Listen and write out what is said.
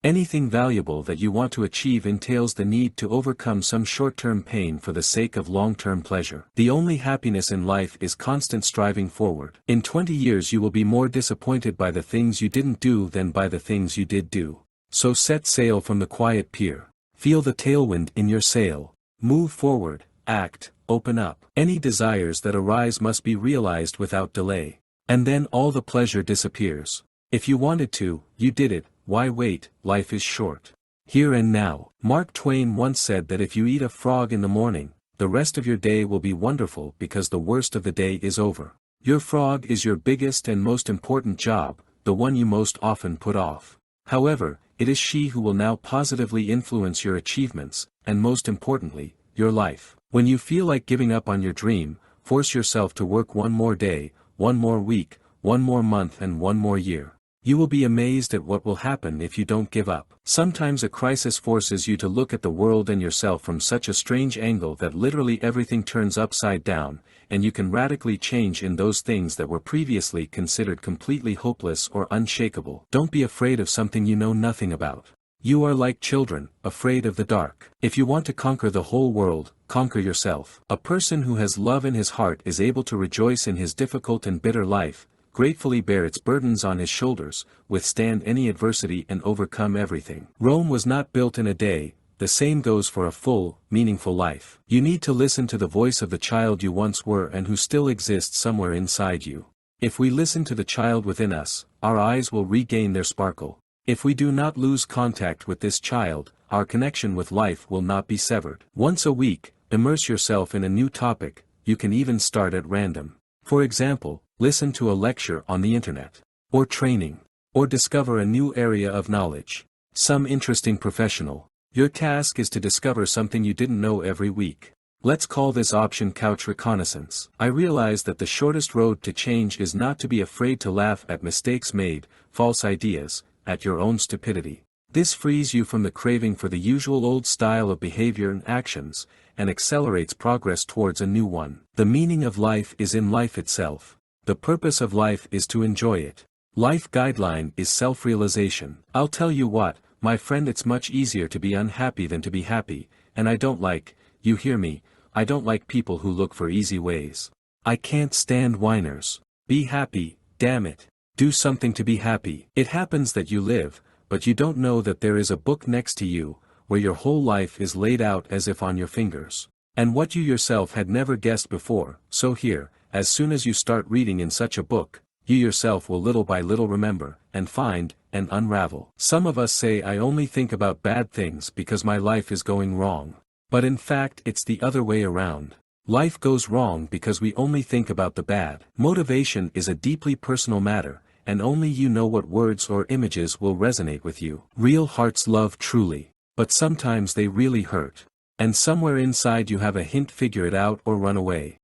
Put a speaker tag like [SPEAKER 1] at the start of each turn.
[SPEAKER 1] Anything valuable that you want to achieve entails the need to overcome some short-term pain for the sake of long-term pleasure. The only happiness in life is constant striving forward. In 20 years you will be more disappointed by the things you didn't do than by the things you did do. So set sail from the quiet pier. Feel the tailwind in your sail. Move forward, act, open up. Any desires that arise must be realized without delay. And then all the pleasure disappears. If you wanted to, you did it. Why wait? Life is short. Here and now. Mark Twain once said that if you eat a frog in the morning, the rest of your day will be wonderful because the worst of the day is over. Your frog is your biggest and most important job, the one you most often put off. However, it is she who will now positively influence your achievements, and most importantly, your life. When you feel like giving up on your dream, force yourself to work one more day, one more week, one more month and one more year. You will be amazed at what will happen if you don't give up. Sometimes a crisis forces you to look at the world and yourself from such a strange angle that literally everything turns upside down, and you can radically change in those things that were previously considered completely hopeless or unshakable. Don't be afraid of something you know nothing about. You are like children, afraid of the dark. If you want to conquer the whole world, conquer yourself. A person who has love in his heart is able to rejoice in his difficult and bitter life, gratefully bear its burdens on his shoulders, withstand any adversity and overcome everything. Rome was not built in a day. The same goes for a full, meaningful life. You need to listen to the voice of the child you once were and who still exists somewhere inside you. If we listen to the child within us, our eyes will regain their sparkle. If we do not lose contact with this child, our connection with life will not be severed. Once a week, immerse yourself in a new topic. You can even start at random. For example, listen to a lecture on the internet, or training, or discover a new area of knowledge. Some interesting professional. Your task is to discover something you didn't know every week. Let's call this option couch reconnaissance. I realize that the shortest road to change is not to be afraid to laugh at mistakes made, false ideas, at your own stupidity. This frees you from the craving for the usual old style of behavior and actions, and accelerates progress towards a new one. The meaning of life is in life itself. The purpose of life is to enjoy it. Life guideline is self-realization. I'll tell you what, my friend, it's much easier to be unhappy than to be happy, and I don't like, you hear me, I don't like people who look for easy ways. I can't stand whiners. Be happy, damn it. Do something to be happy. It happens that you live, but you don't know that there is a book next to you, where your whole life is laid out as if on your fingers. And what you yourself had never guessed before, so here, as soon as you start reading in such a book, you yourself will little by little remember, and find, and unravel. Some of us say I only think about bad things because my life is going wrong. But in fact it's the other way around. Life goes wrong because we only think about the bad. Motivation is a deeply personal matter, and only you know what words or images will resonate with you. Real hearts love truly, but sometimes they really hurt. And somewhere inside you have a hint: figure it out or run away.